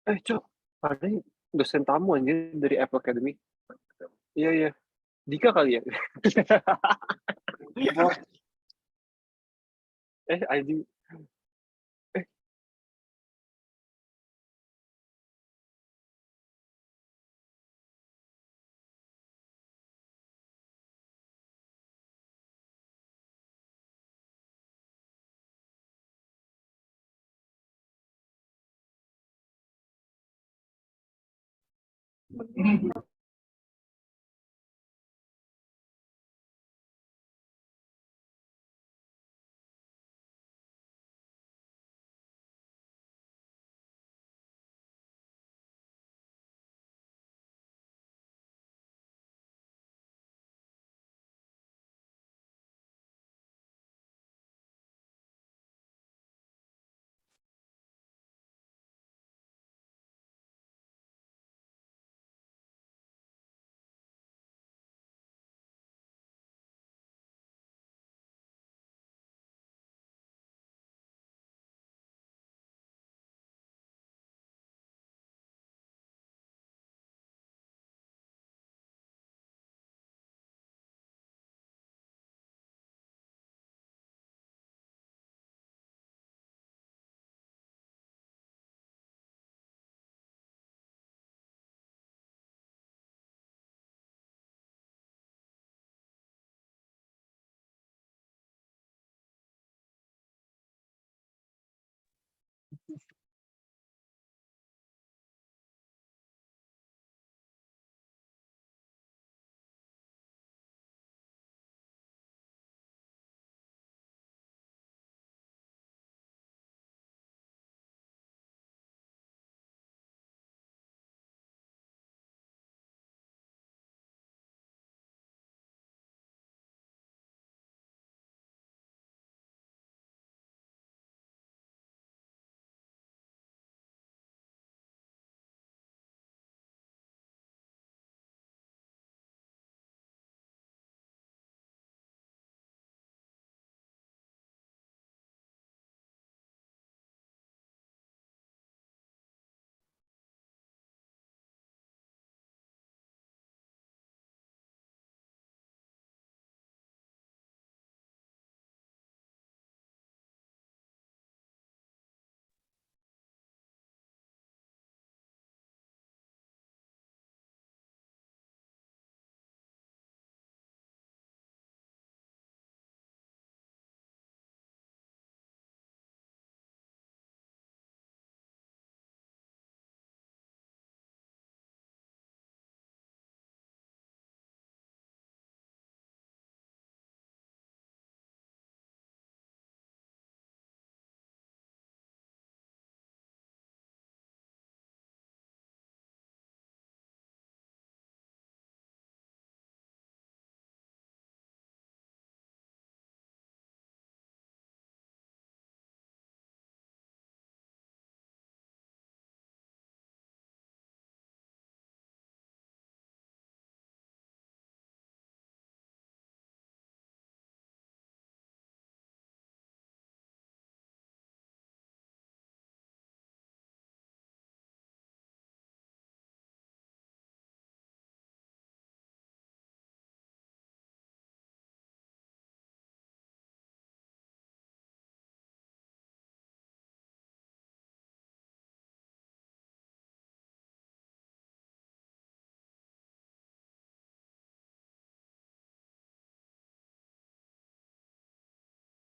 Cok, ada dosen tamu anjir dari Apple Academy. Iya, iya. Dika kali ya? Anjing. Eh,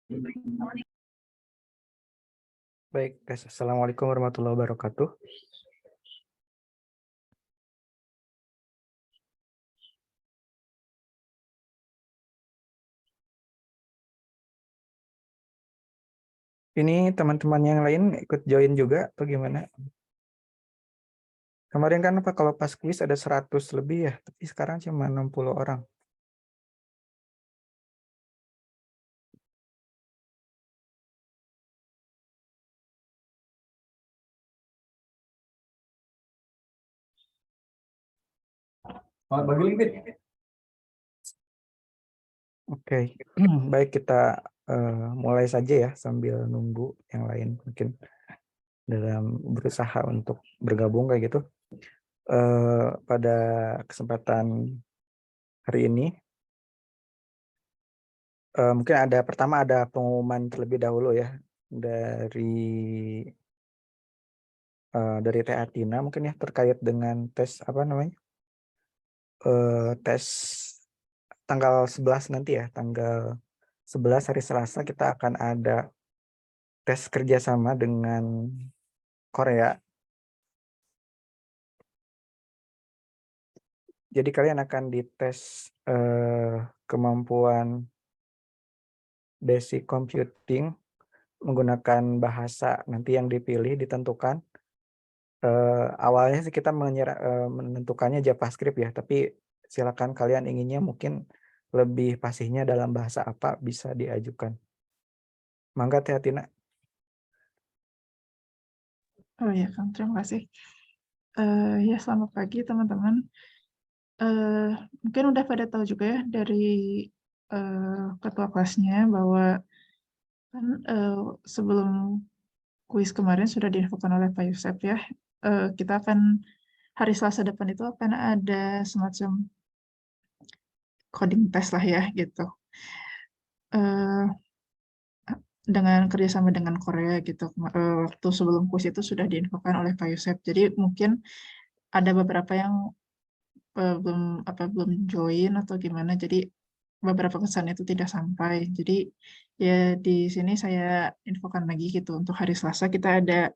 Baik, guys. Assalamualaikum warahmatullahi wabarakatuh. Ini teman-teman yang lain ikut join juga atau gimana? Kemarin kan apa kalau pas kuis ada 100 lebih ya, tapi sekarang cuma 60 orang. Bagi limit. Oke, baik kita mulai saja ya sambil nunggu yang lain mungkin dalam berusaha untuk bergabung kayak gitu. Pada kesempatan hari ini mungkin pertama ada pengumuman terlebih dahulu ya dari Teh Atina mungkin ya terkait dengan tes apa namanya tes tanggal 11 nanti ya, tanggal 11 hari Selasa kita akan ada tes kerjasama dengan Korea. Jadi kalian akan dites kemampuan basic computing menggunakan bahasa nanti yang dipilih ditentukan. Awalnya sih kita menentukannya JavaScript ya, tapi silakan kalian inginnya mungkin lebih fasihnya dalam bahasa apa bisa diajukan. Mangga Teh Atina. Oh ya, Kang, terima kasih. Ya, selamat pagi teman-teman. Mungkin udah pada tahu juga ya dari ketua kelasnya bahwa kan sebelum kuis kemarin sudah diinfokan oleh Pak Yusef ya, kita akan hari Selasa depan itu akan ada semacam coding test lah ya gitu. Eh, dengan kerjasama dengan Korea gitu. Waktu sebelum kuis itu sudah diinfokan oleh Pak Yusef. Jadi mungkin ada beberapa yang belum join atau gimana, jadi beberapa pesan itu tidak sampai. Jadi ya di sini saya infokan lagi gitu untuk hari Selasa kita ada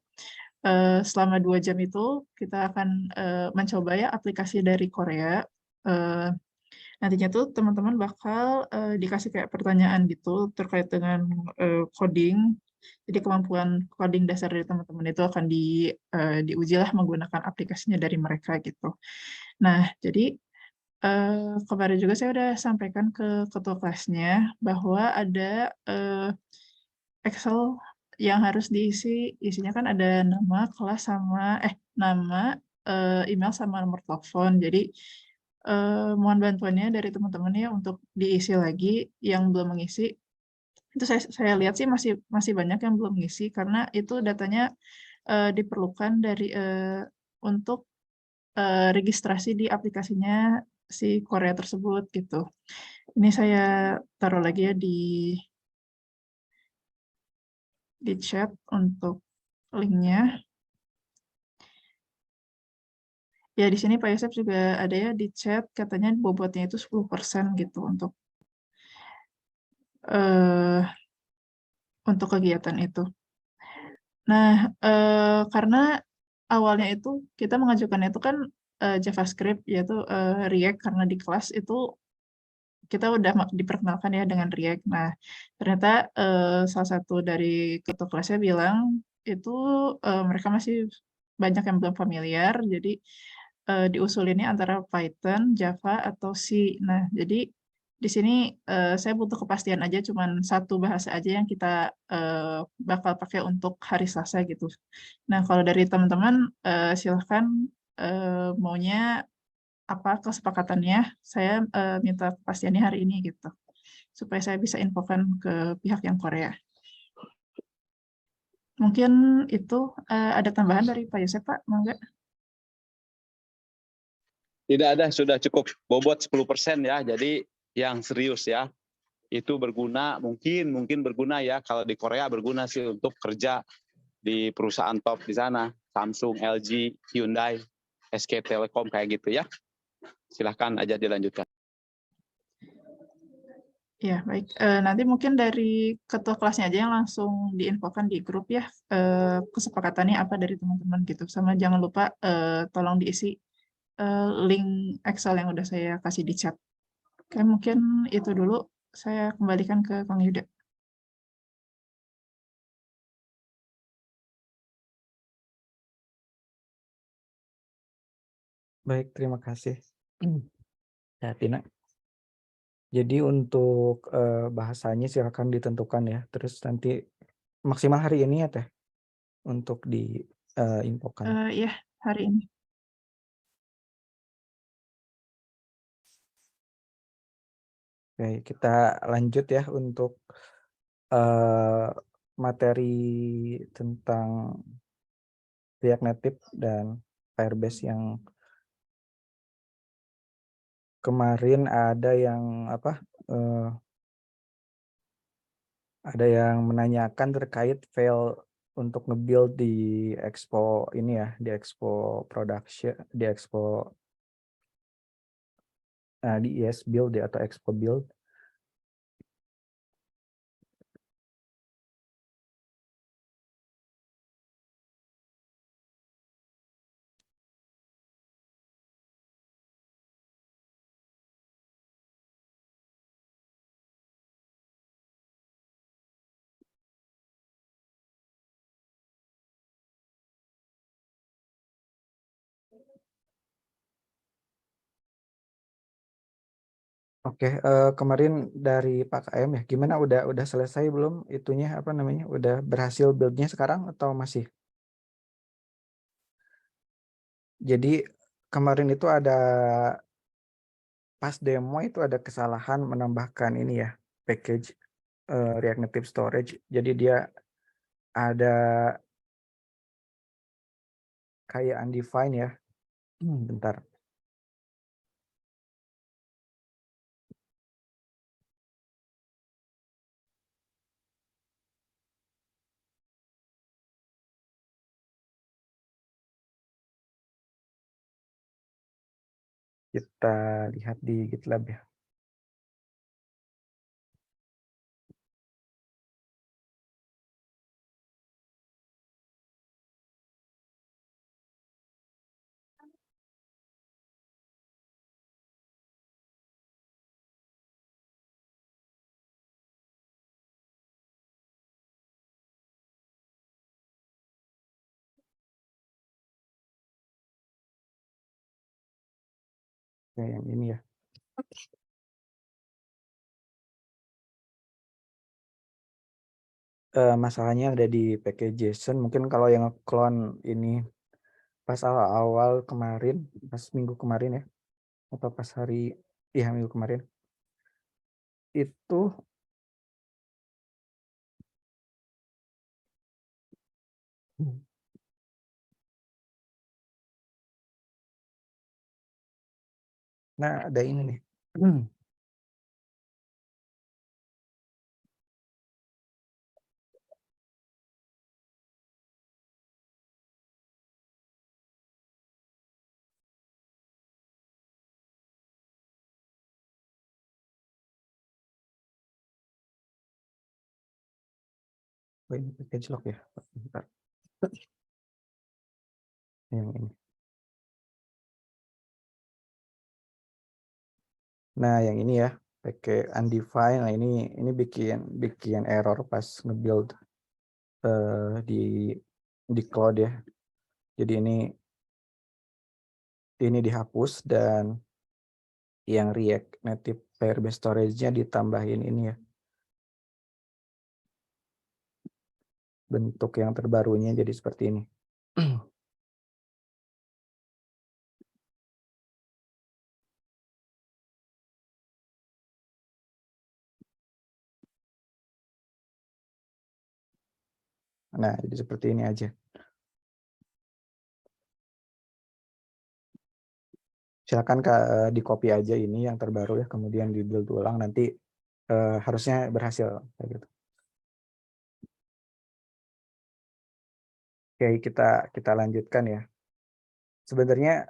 selama 2 jam itu kita akan mencoba ya aplikasi dari Korea. Nantinya tuh teman-teman bakal dikasih kayak pertanyaan gitu terkait dengan coding. Jadi kemampuan coding dasar dari teman-teman itu akan diuji lah menggunakan aplikasinya dari mereka gitu. Nah, jadi kemarin juga saya udah sampaikan ke ketua kelasnya bahwa ada Excel yang harus diisi, isinya kan ada nama, kelas sama nama, email sama nomor telepon. Jadi mohon bantuannya dari teman-teman ya untuk diisi lagi yang belum mengisi. Itu saya lihat sih masih banyak yang belum mengisi karena itu datanya diperlukan untuk registrasi di aplikasinya si Korea tersebut gitu. Ini saya taruh lagi ya di chat untuk linknya. Ya di sini Pak Yosef juga ada ya di chat katanya bobotnya itu 10% gitu eh, untuk kegiatan itu. Nah, karena awalnya itu kita mengajukan itu kan JavaScript yaitu React karena di kelas itu kita udah diperkenalkan ya dengan React. Nah, ternyata salah satu dari ketua kelasnya bilang itu mereka masih banyak yang belum familiar, jadi diusulinnya antara Python, Java, atau C. Nah, jadi di sini saya butuh kepastian aja, cuman satu bahasa aja yang kita bakal pakai untuk hari Selasa gitu. Nah, kalau dari teman-teman silahkan maunya apa kesepakatannya, saya minta kepastiannya hari ini gitu, supaya saya bisa infokan ke pihak yang Korea. Mungkin itu ada tambahan dari Pak Yosef, Pak, mangga. Tidak ada, sudah cukup bobot 10% ya, jadi yang serius ya. Itu berguna, mungkin berguna ya, kalau di Korea berguna sih untuk kerja di perusahaan top di sana, Samsung, LG, Hyundai, SK Telecom kayak gitu ya. Silahkan aja dilanjutkan. Ya, baik. Nanti mungkin dari ketua kelasnya aja yang langsung diinfokan di grup ya, kesepakatannya apa dari teman-teman gitu. Sama jangan lupa tolong diisi link Excel yang udah saya kasih di chat. Oke, mungkin itu dulu. Saya kembalikan ke Kang Yuda. Baik, terima kasih. Ya, Tina. Jadi untuk bahasanya silakan ditentukan ya. Terus nanti maksimal hari ini ya Teh untuk diinfokan. Ya, hari ini. Oke, kita lanjut ya untuk materi tentang React Native dan Firebase yang kemarin ada yang ada yang menanyakan terkait fail untuk nge-build di Expo ini ya, di Expo Production, di Expo di ES Build ya, atau Expo Build. Oke, kemarin dari Pak KM ya, gimana udah selesai belum itunya apa namanya? Udah berhasil build-nya sekarang atau masih? Jadi kemarin itu ada pas demo itu ada kesalahan menambahkan ini ya, package React Native Storage. Jadi dia ada kayak undefined ya. Bentar. Kita lihat di GitLab ya. Oke, yang ini ya. Masalahnya ada di package JSON. Mungkin kalau yang clone ini pas awal-awal kemarin, pas minggu kemarin ya, atau pas hari, iya minggu kemarin, itu nah ada ini nih. Oh, ini package log ya. Bentar. Yang ini. Nah, yang ini ya, pakai undefined. Nah, ini bikin error pas nge-build di cloud ya. Jadi ini dihapus dan yang React Native Firebase Storage-nya ditambahin ini ya. Bentuk yang terbarunya jadi seperti ini. Nah, jadi seperti ini aja. Silakan di copy aja ini yang terbaru ya, kemudian di build ulang nanti harusnya berhasil kayak gitu. Oke, kita lanjutkan ya. Sebenarnya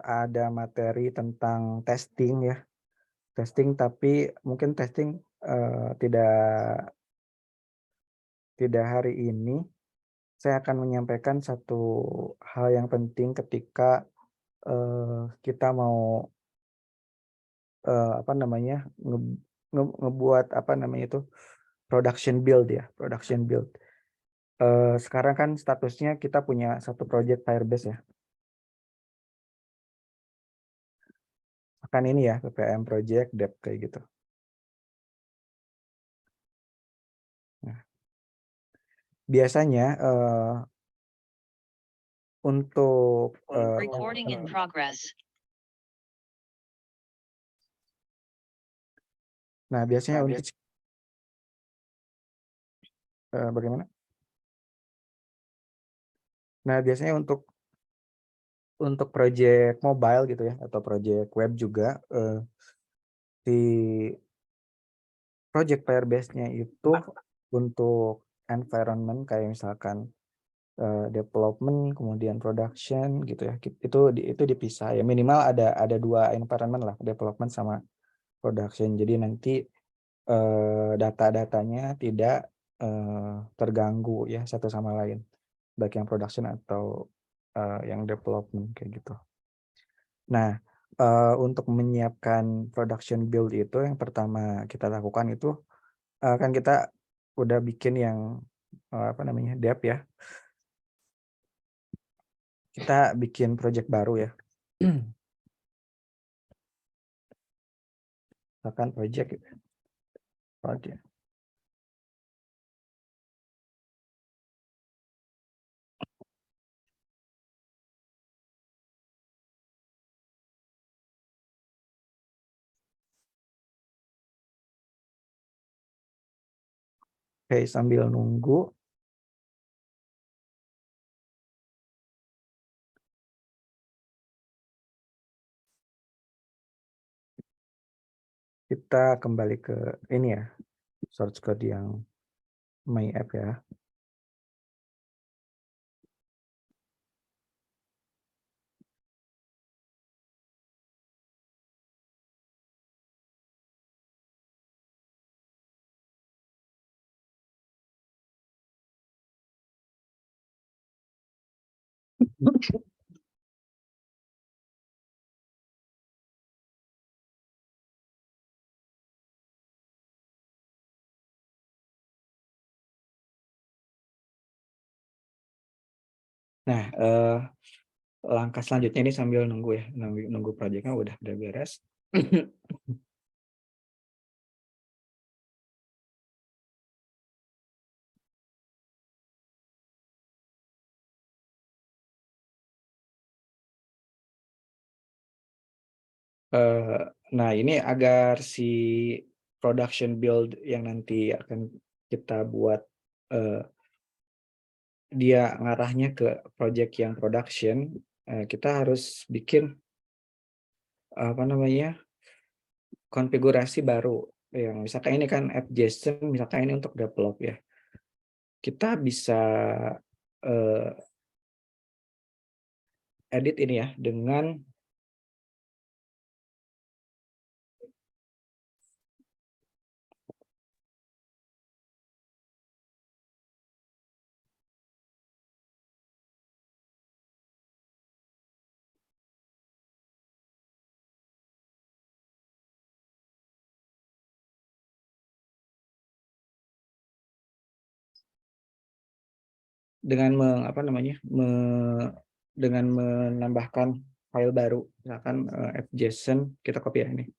ada materi tentang testing ya. testing, tapi mungkin testing tidak hari ini. Saya akan menyampaikan satu hal yang penting ketika kita mau ngebuat production build ya, production build. Sekarang kan statusnya kita punya satu project Firebase ya. Kan ini ya, PPM project dev kayak gitu. Nah, biasanya untuk Recording in progress. nah biasanya untuk bagaimana? Nah, biasanya untuk project mobile gitu ya, atau project web juga, di project Firebase-nya itu untuk environment kayak misalkan development, kemudian production gitu ya, itu dipisah ya, minimal ada 2 environment lah, development sama production. Jadi nanti data-datanya tidak terganggu ya satu sama lain, baik yang production atau yang development kayak gitu. Nah, untuk menyiapkan production build itu yang pertama kita lakukan itu kan kita udah bikin yang dev ya. Kita bikin project baru ya. Misalkan project. Oke, sambil nunggu. Kita kembali ke ini ya, source code yang My App ya. Nah, langkah selanjutnya ini sambil nunggu ya, nunggu projectnya udah beres. Nah, ini agar si production build yang nanti akan kita buat dia ngarahnya ke project yang production, kita harus bikin konfigurasi baru. Yang misalkan ini kan app.json, misalkan ini untuk develop ya. Kita bisa edit ini ya dengan dengan menambahkan file baru, misalkan app.json, kita copy ya ini.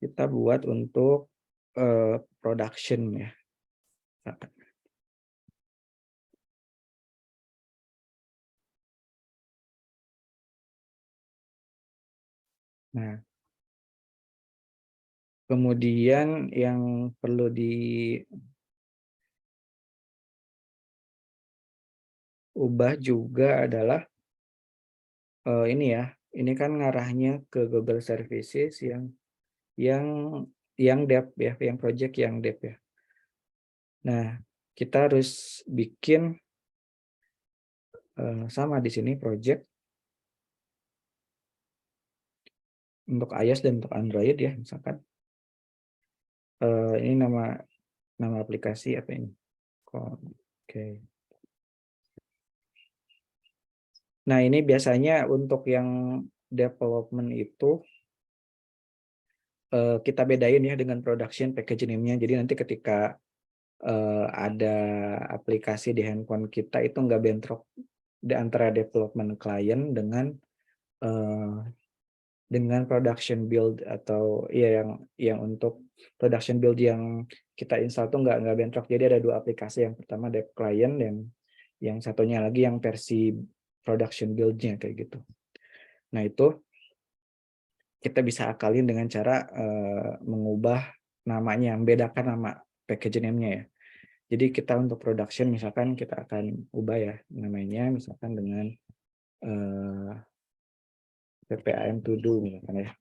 Kita buat untuk production ya. Nah, kemudian yang perlu diubah juga adalah ini ya. Ini kan ngarahnya ke Google Services yang dev ya, yang project yang dev ya. Nah, kita harus bikin sama di sini project. untuk iOS dan untuk Android ya, misalkan. Ini nama aplikasi apa ini? Oke. Nah, ini biasanya untuk yang development itu kita bedain ya dengan production package name-nya. Jadi nanti ketika ada aplikasi di handphone kita itu nggak bentrok di antara development client dengan production build, atau ya yang untuk production build yang kita install tuh nggak bentrok. Jadi ada dua aplikasi, yang pertama dev client dan yang satunya lagi yang versi production build-nya kayak gitu. Nah, itu kita bisa akalin dengan cara mengubah namanya, membedakan nama package name-nya ya. Jadi kita untuk production misalkan kita akan ubah ya namanya, misalkan dengan PPAM to do misalkan ya.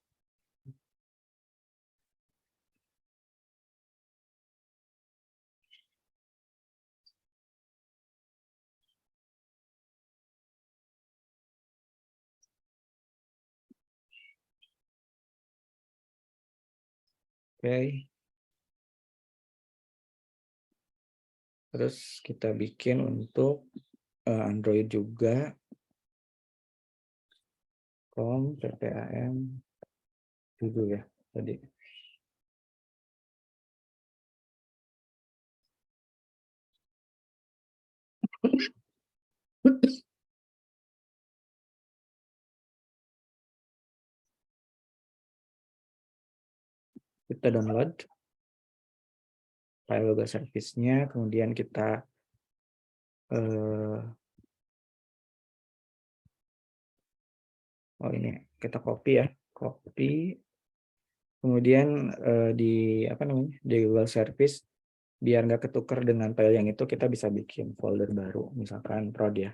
Oke. Terus kita bikin untuk Android juga. PPAM dulu ya tadi. Kita download file web service-nya, kemudian kita ini kita copy ya, kemudian di Google Service, biar nggak ketukar dengan file yang itu, kita bisa bikin folder baru, misalkan prod ya.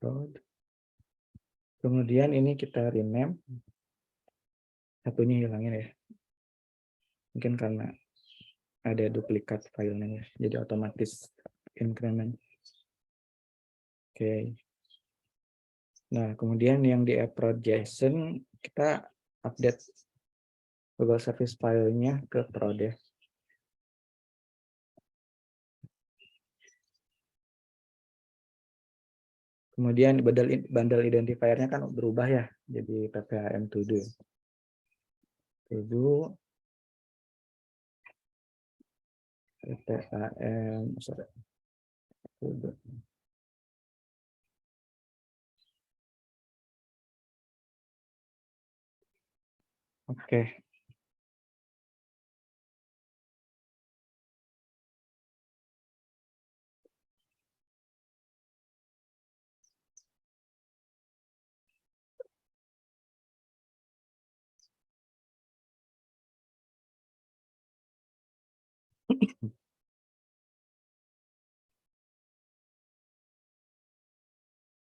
Prod. Kemudian ini kita rename, satunya hilangin ya, mungkin karena ada duplikat filenya ya, jadi otomatis increment. Oke. Nah, kemudian yang di prod.json kita update Google Service filenya ke prod ya. Kemudian bundle identifier-nya kan berubah ya, jadi PPAM to do. PPAM to do. Oke.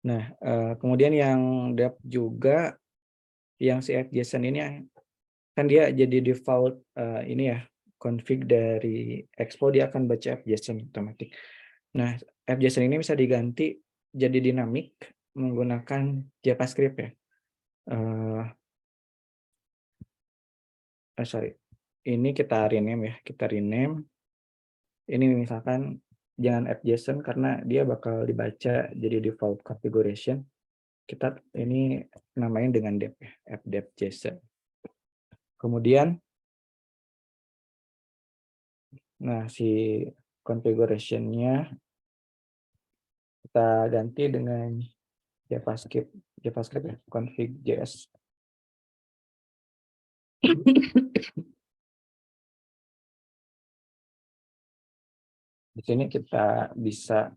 Nah, kemudian yang dep juga, yang si fjson ini kan dia jadi default ini ya, config dari Expo, dia akan baca fjson otomatis. Nah, fjson ini bisa diganti jadi dinamik menggunakan JavaScript ya. Ini kita rename ya, ini misalkan jangan fjson karena dia bakal dibaca jadi default configuration. Kita ini namain dengan dep ya, fdep.json. Kemudian nah si configuration-nya kita ganti dengan JavaScript ya, config.js. Di sini kita bisa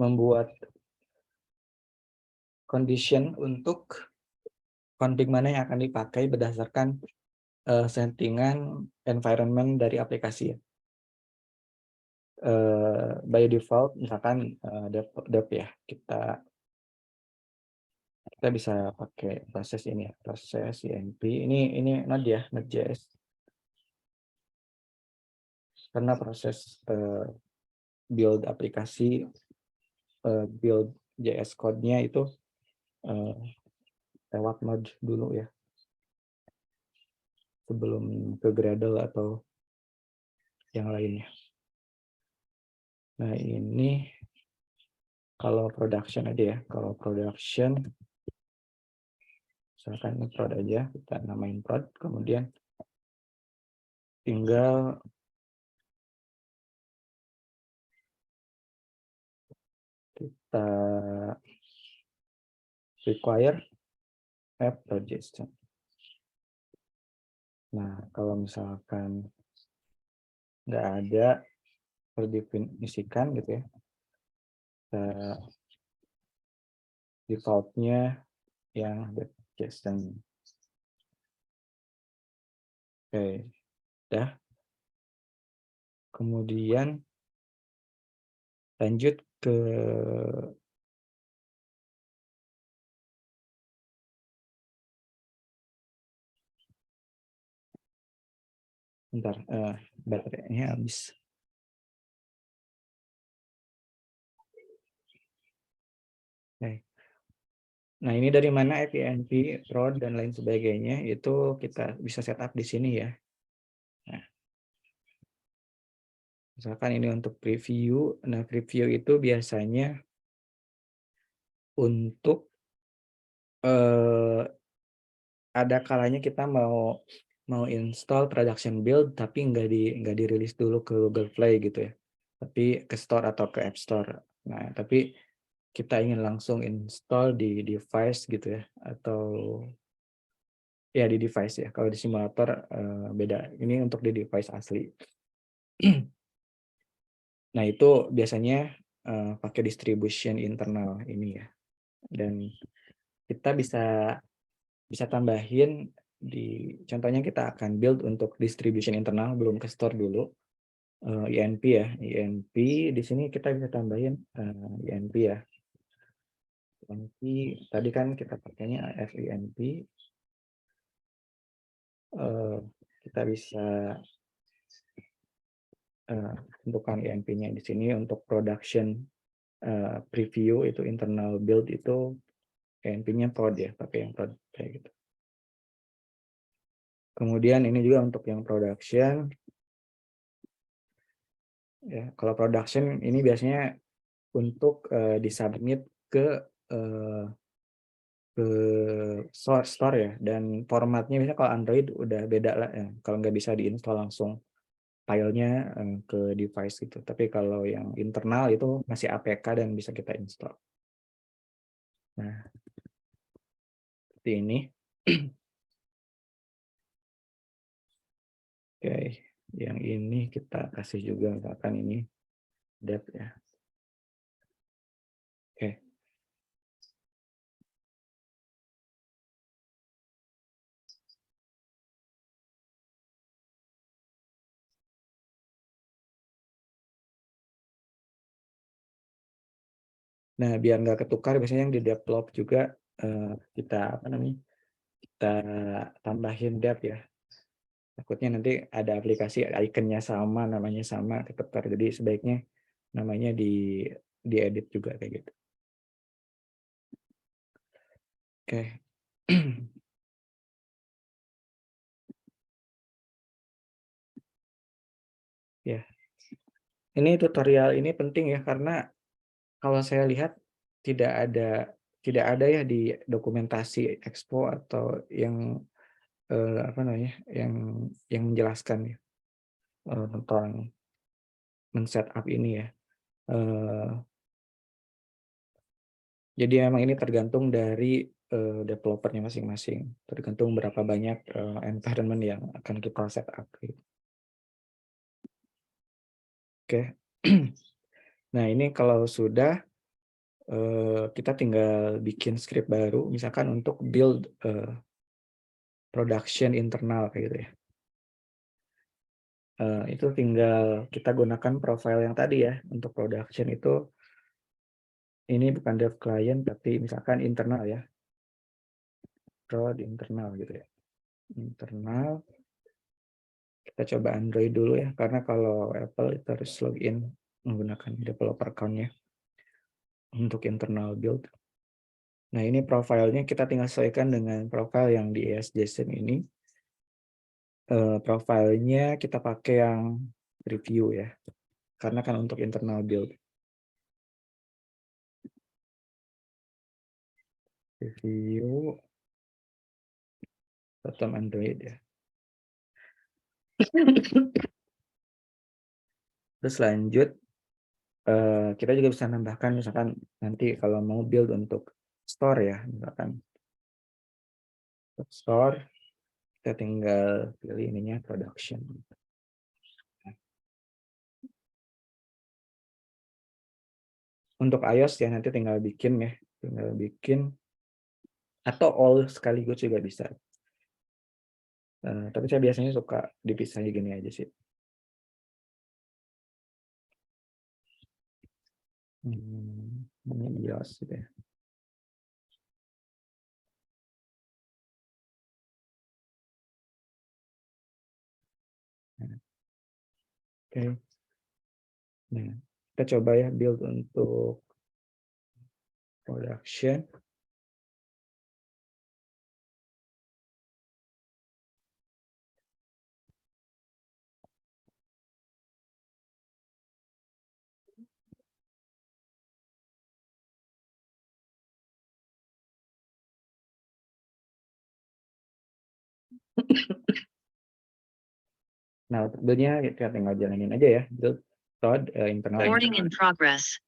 membuat condition untuk config mana yang akan dipakai berdasarkan settingan environment dari aplikasi ya. By default misalkan dep ya, kita bisa pakai proses ini ya, proses INP. Ini Node ya, Node.js. karena proses build aplikasi, build JS code-nya itu lewat Node dulu ya, sebelum ke Gradle atau yang lainnya. Nah ini kalau production aja ya, kalau production misalkan ini prod aja, kita namain prod, kemudian tinggal kita require app.json. Nah kalau misalkan nggak ada terdefinisikan gitu ya, defaultnya yang JSON. Oke, dah. Kemudian lanjut ke bentar, baterainya habis. Oke. Nah ini dari mana FINP, prod dan lain sebagainya itu kita bisa setup di sini ya. Nah, misalkan ini untuk preview. Nah preview itu biasanya untuk ada kalanya kita mau install production build tapi nggak dirilis dulu ke Google Play gitu ya, tapi ke store atau ke App Store. Nah tapi kita ingin langsung install di device gitu ya, atau ya di device ya. Kalau di simulator beda. Ini untuk di device asli. Nah itu biasanya pakai distribution internal ini ya. Dan kita bisa tambahin contohnya kita akan build untuk distribution internal, belum ke store dulu. INP ya, INP di sini kita bisa tambahin INP ya. INP tadi kan kita pakainya FINP. Kita bisa tentukan INP-nya di sini. Untuk production preview itu internal build itu INP-nya prod ya, pakai yang prod kayak gitu. Kemudian ini juga untuk yang production ya. Kalau production ini biasanya untuk disubmit ke store ya, dan formatnya misalnya kalau Android udah beda lah ya. Kalau nggak bisa diinstal langsung filenya ke device gitu. Tapi kalau yang internal itu masih APK dan bisa kita install. Nah, seperti ini. Oke, yang ini kita kasih juga misalkan ini dev ya. Oke. Nah, biar nggak ketukar biasanya yang di develop juga kita kita tambahin dev ya. Takutnya nanti ada aplikasi ikonnya sama, namanya sama, ketukar. Jadi sebaiknya namanya diedit juga kayak gitu. Oke. Ya. Ini tutorial ini penting ya, karena kalau saya lihat tidak ada ya di dokumentasi Expo atau yang yang menjelaskan ya tentang men-setup ini ya. Jadi memang ini tergantung dari developernya masing-masing, tergantung berapa banyak environment yang akan kita setup. Oke. Nah ini kalau sudah kita tinggal bikin script baru, misalkan untuk build production internal kayak gitu ya. Itu tinggal kita gunakan profile yang tadi ya. Untuk production itu ini bukan dev client tapi misalkan internal ya, prod internal gitu ya. Internal Kita coba Android dulu ya, karena kalau Apple itu harus login menggunakan developer account-nya untuk internal build. Nah, ini profilnya kita tinggal sesuaikan dengan profile yang di ESJSON ini. Profilnya kita pakai yang review ya, karena kan untuk internal build. Review bottom Android ya. Terus lanjut, kita juga bisa nambahkan misalkan nanti kalau mau build untuk store ya, misalkan store, kita tinggal pilih ininya production. Untuk iOS ya nanti tinggal bikin ya, atau all sekaligus juga bisa. Tapi saya biasanya suka dipisah gini aja sih. Ini iOS gitu ya. Oke. Nah, kita coba ya build untuk production. Nah, build-nya kita tinggal jalanin aja ya. Build prod internal. Recording in progress.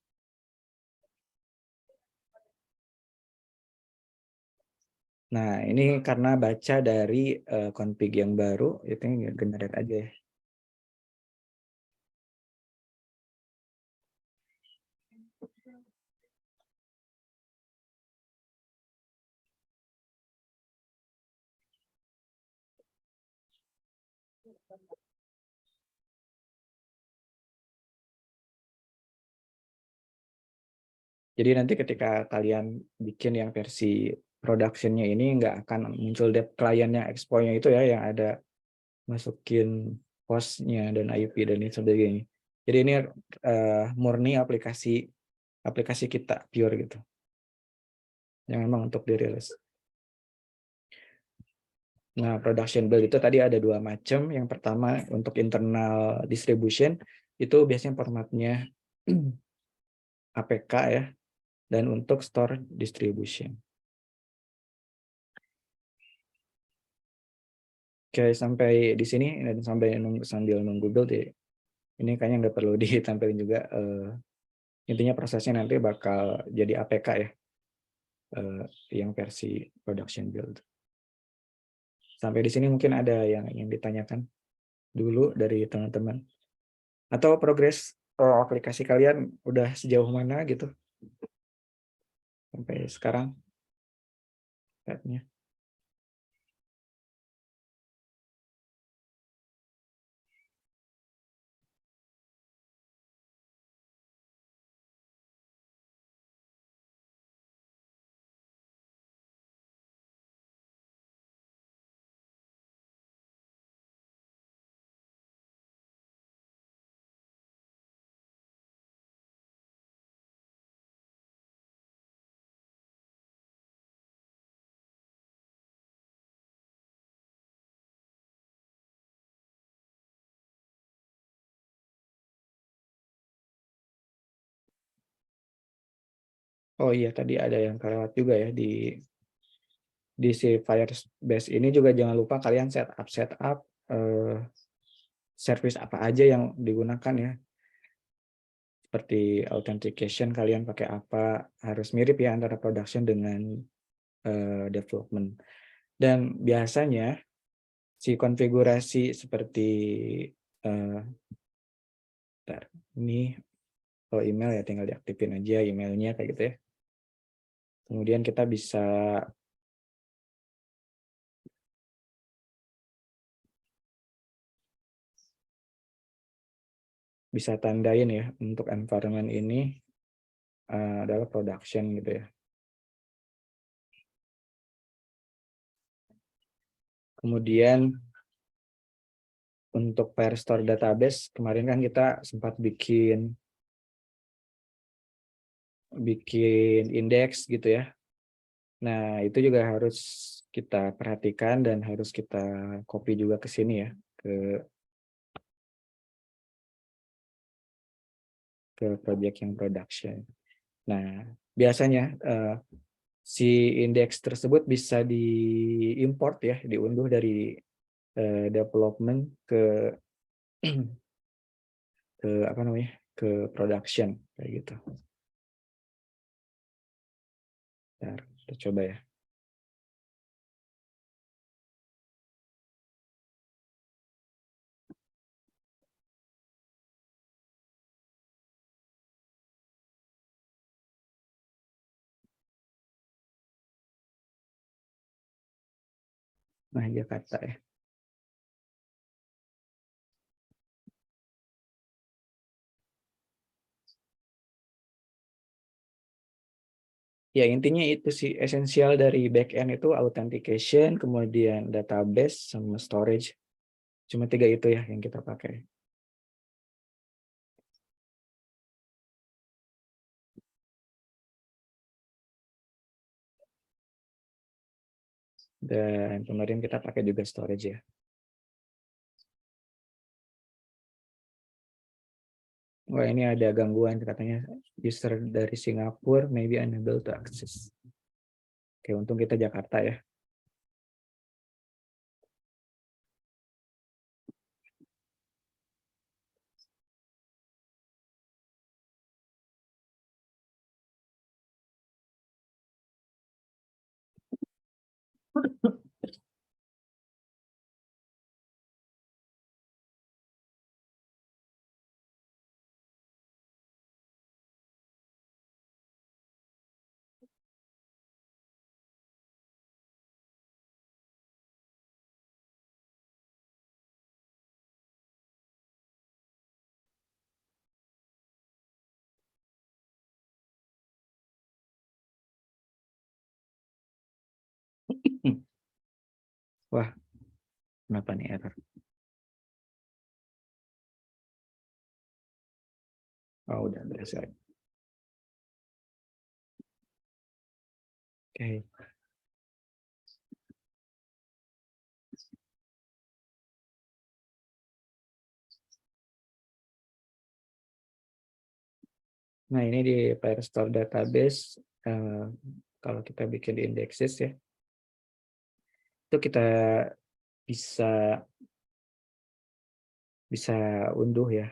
Nah, ini karena baca dari config yang baru, itu generate aja ya. Jadi nanti ketika kalian bikin yang versi production-nya ini nggak akan muncul dep kliennya expo-nya itu ya, yang ada masukin host-nya dan IP dan lain sebagainya. Jadi ini murni aplikasi kita pure gitu, yang memang untuk dirilis. Nah, production build itu tadi ada dua macam. Yang pertama untuk internal distribution itu biasanya formatnya APK ya, dan untuk store distribution. Oke, sampai di sini dan sambil nunggu build ya. Ini kayaknya nggak perlu ditampilin juga. Intinya prosesnya nanti bakal jadi APK ya, yang versi production build. Sampai di sini mungkin ada yang ingin ditanyakan dulu dari teman-teman, atau progres aplikasi kalian udah sejauh mana gitu sampai sekarang lihatnya. Oh iya, tadi ada yang kelewat juga ya di si Firebase ini juga jangan lupa kalian setup service apa aja yang digunakan ya. Seperti authentication kalian pakai apa, harus mirip ya antara production dengan development. Dan biasanya si konfigurasi seperti ini kalau email ya tinggal diaktifin aja emailnya kayak gitu ya. Kemudian kita bisa tandain ya untuk environment ini adalah production gitu ya. Kemudian untuk Firestore database kemarin kan kita sempat bikin indeks gitu ya. Nah, itu juga harus kita perhatikan dan harus kita copy juga ke sini ya, ke project yang production. Nah, biasanya si indeks tersebut bisa diimport ya, diunduh dari development ke apa namanya, ke production kayak gitu. Bentar, kita coba ya. Nah, Jakarta ya. Ya, intinya itu sih esensial dari backend itu authentication, kemudian database sama storage. Cuma 3 itu ya yang kita pakai. Dan kemarin kita pakai juga storage ya. Wah, ini ada gangguan katanya user dari Singapura maybe unable to access. Oke, untung kita Jakarta ya. Wah, kenapa nih error? Oh, udah berhasil. Oke. Nah, ini di Firestore database, kalau kita bikin indexes ya, itu kita bisa unduh ya.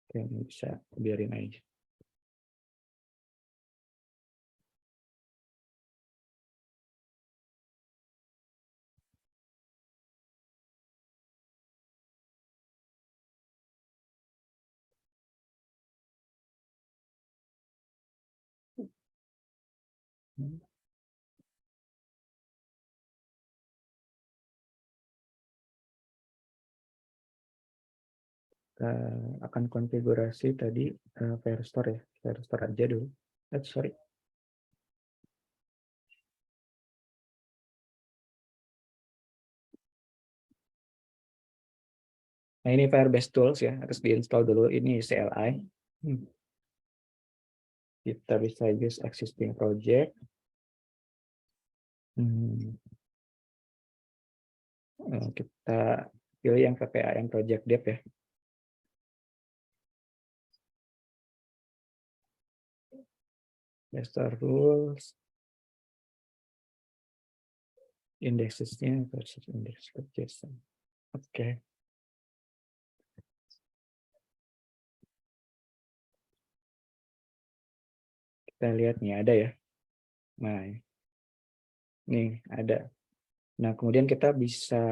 Oke, ini bisa biarin aja. Kita akan konfigurasi tadi Firestore ya, Firestore aja dulu. Sorry. Nah, ini Firebase Tools ya, harus diinstal dulu. Ini CLI. Kita bisa use existing project. Kita pilih yang PPAM Project Dev ya. Master rules. Indexesnya versus index JSON. Oke. Kita lihat nih ada ya. Nah, nih ada. Nah, kemudian kita bisa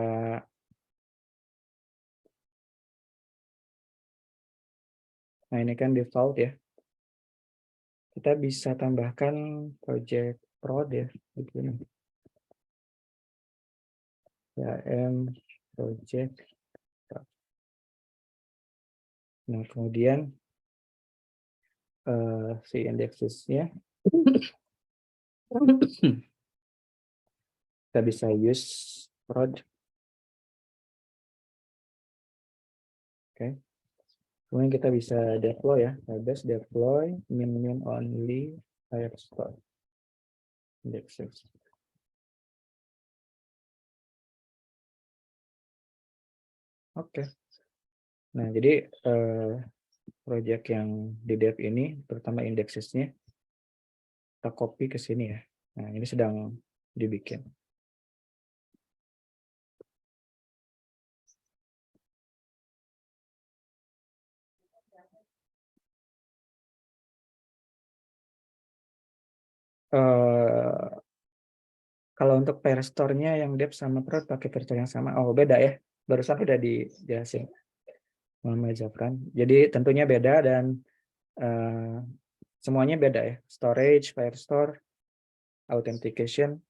ini kan default ya. Kita bisa tambahkan project prod ya, begini. PAM project. Nah, kemudian si indexesnya Kita bisa use prod. Oke. Kemudian kita bisa deploy ya, Firebase deploy min only Firestore indexes. Oke. Nah, jadi project yang di dev ini, terutama indexesnya, kita copy ke sini ya. Nah, ini sedang dibikin. Kalau untuk Firestore-nya yang dev sama prod pakai Firestore yang sama, oh beda ya. Barusan udah dijelasin Muhammad Zafran. Jadi tentunya beda dan semuanya beda ya. Storage, Firestore, authentication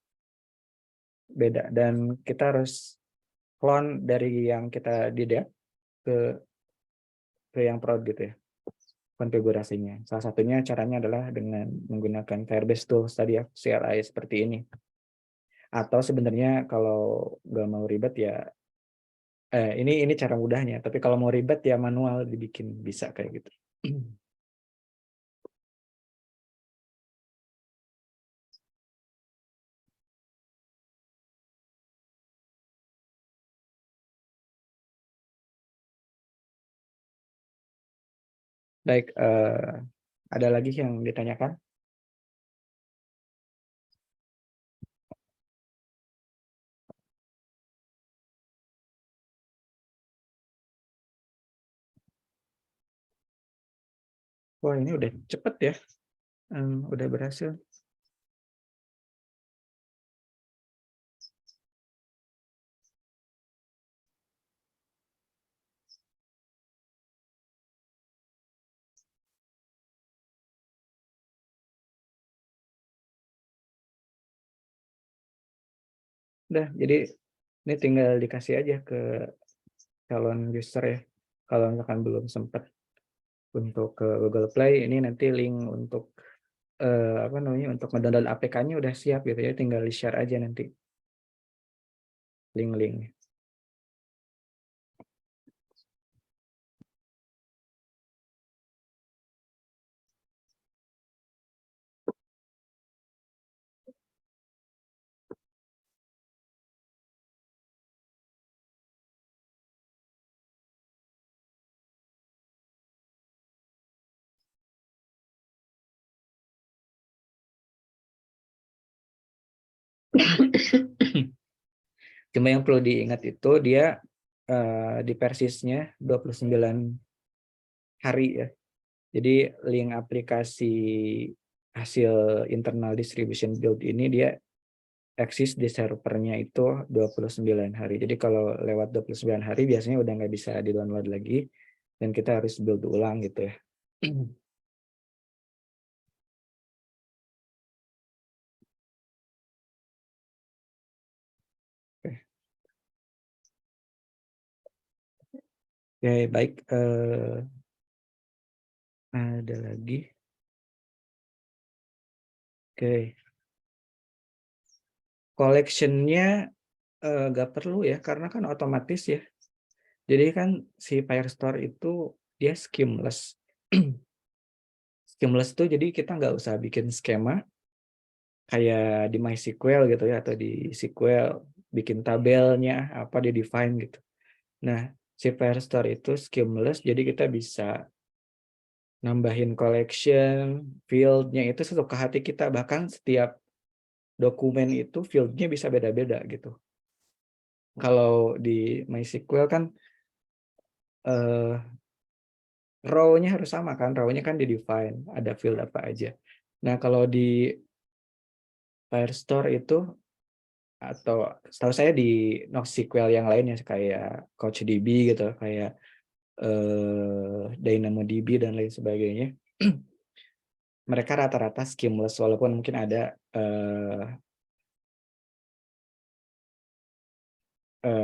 beda, dan kita harus clone dari yang kita di dev ke yang prod gitu ya, konfigurasinya. Salah satunya caranya adalah dengan menggunakan Firebase Tools tadi ya, CLI seperti ini. Atau sebenarnya kalau nggak mau ribet ya, ini cara mudahnya. Tapi kalau mau ribet ya manual dibikin, bisa kayak gitu. Baik, ada lagi yang ditanyakan? Wah, ini udah cepet ya. Udah berhasil. Udah, jadi ini tinggal dikasih aja ke calon user ya. Kalau misalkan belum sempat untuk ke Google Play, ini nanti link untuk apa namanya, untuk mendownload APK-nya udah siap gitu ya, tinggal di share aja nanti link-link. Cuma yang perlu diingat itu dia di persisnya 29 hari ya. Jadi link aplikasi hasil internal distribution build ini dia eksis di servernya itu 29 hari. Jadi kalau lewat 29 hari biasanya udah nggak bisa di-download lagi dan kita harus build ulang gitu ya. Oke, baik. Ada lagi. Oke. Collection-nya nggak perlu ya, karena kan otomatis ya. Jadi kan si Firestore itu dia schemeless. Schemeless tuh jadi kita nggak usah bikin skema kayak di MySQL gitu ya, atau di SQL bikin tabelnya apa di define gitu. Nah, si Firestore itu schemeless, jadi kita bisa nambahin collection, field-nya itu sesuka hati kita, bahkan setiap dokumen itu field-nya bisa beda-beda gitu. Kalau di MySQL kan row-nya harus sama kan, row-nya kan di-define, ada field apa aja. Nah, kalau di Firestore itu, atau setahu saya di NoSQL yang lainnya kayak CouchDB gitu, kayak DynamoDB dan lain sebagainya, mereka rata-rata schemeless, walaupun mungkin ada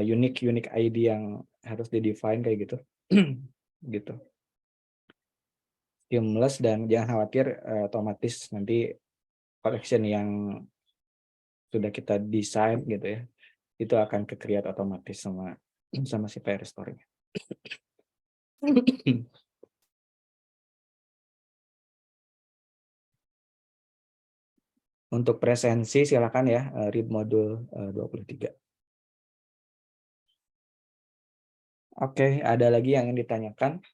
unique ID yang harus di-define kayak gitu. Gitu. Schemeless, dan jangan khawatir otomatis nanti collection yang sudah kita desain gitu ya, itu akan ke-create otomatis sama si Firestore-nya. Untuk presensi silakan ya, read modul 23. Oke, ada lagi yang ingin ditanyakan?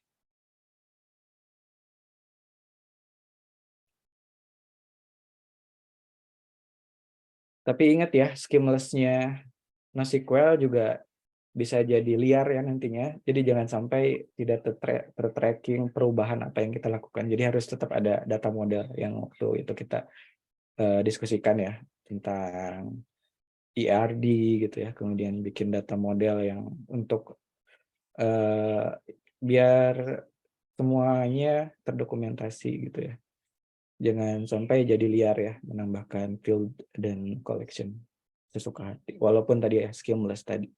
Tapi ingat ya, schemaless-nya NoSQL juga bisa jadi liar ya nantinya. Jadi jangan sampai tidak ter-tracking perubahan apa yang kita lakukan. Jadi harus tetap ada data model yang waktu itu kita diskusikan ya, tentang ERD gitu ya, kemudian bikin data model yang untuk biar semuanya terdokumentasi gitu ya. Jangan sampai jadi liar ya, menambahkan field dan collection sesuka hati. Walaupun tadi ya schemaless tadi.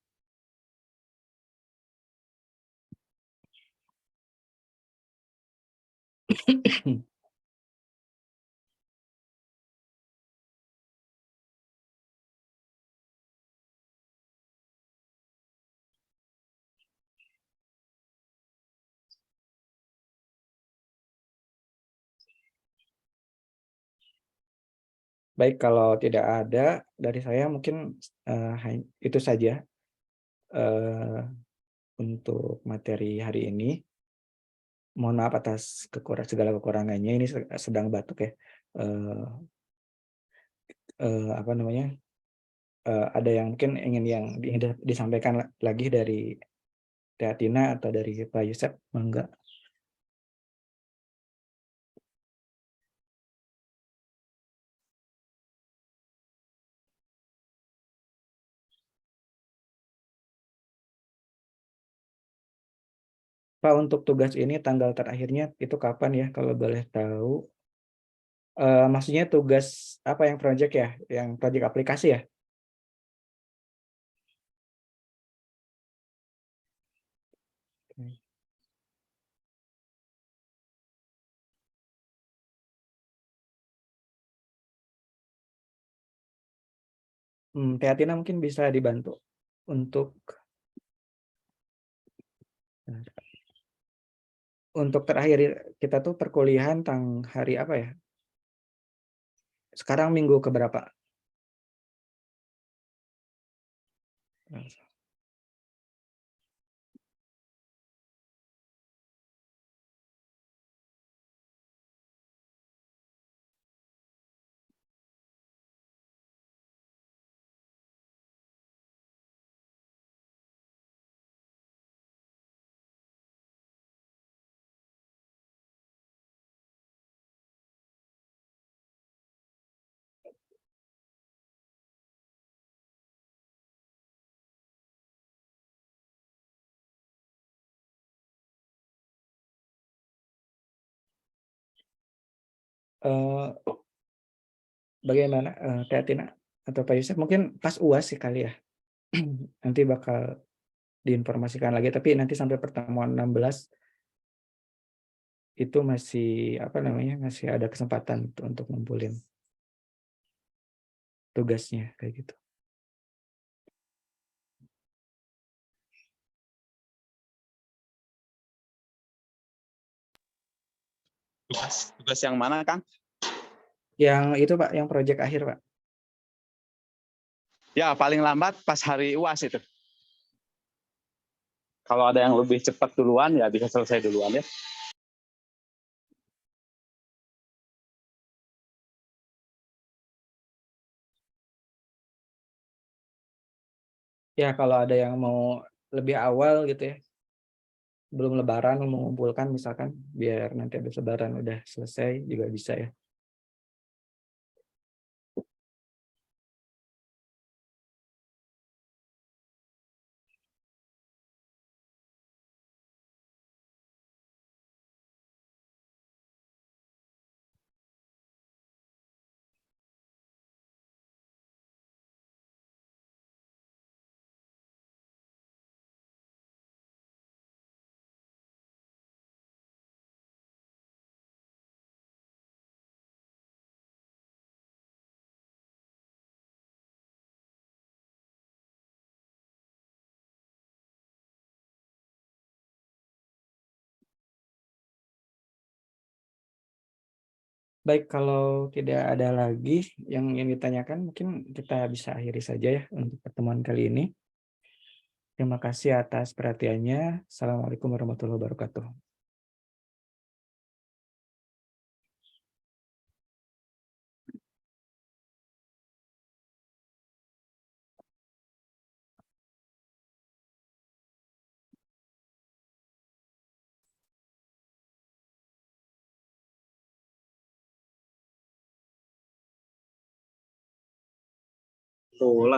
Baik, kalau tidak ada dari saya mungkin itu saja untuk materi hari ini. Mohon maaf atas segala kekurangannya. Ini sedang batuk ya. Apa namanya? Ada yang mungkin ingin disampaikan lagi dari Teh Tina atau dari Pak Yusef, enggak? Pak, untuk tugas ini tanggal terakhirnya itu kapan ya kalau boleh tahu? Maksudnya tugas apa yang project ya? Yang project aplikasi ya? Teh Tina mungkin bisa dibantu untuk terakhir kita tuh perkuliahan hari apa ya? Sekarang minggu keberapa? Bagaimana Teh Tina atau Pak Yusef? Mungkin pas UAS sih kali ya. Nanti bakal diinformasikan lagi, tapi nanti sampai pertemuan 16 itu masih masih ada kesempatan untuk ngumpulin tugasnya kayak gitu. Tugas yang mana, Kang? Yang itu Pak, yang proyek akhir Pak. Ya, paling lambat pas hari UAS itu. Kalau ada yang lebih cepat duluan, ya bisa selesai duluan ya. Ya kalau ada yang mau lebih awal gitu ya, belum Lebaran mengumpulkan misalkan, biar nanti habis Lebaran udah selesai juga bisa ya. Baik, kalau tidak ada lagi yang ingin ditanyakan, mungkin kita bisa akhiri saja ya untuk pertemuan kali ini. Terima kasih atas perhatiannya. Assalamualaikum warahmatullahi wabarakatuh.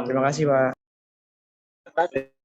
Terima kasih, Pak.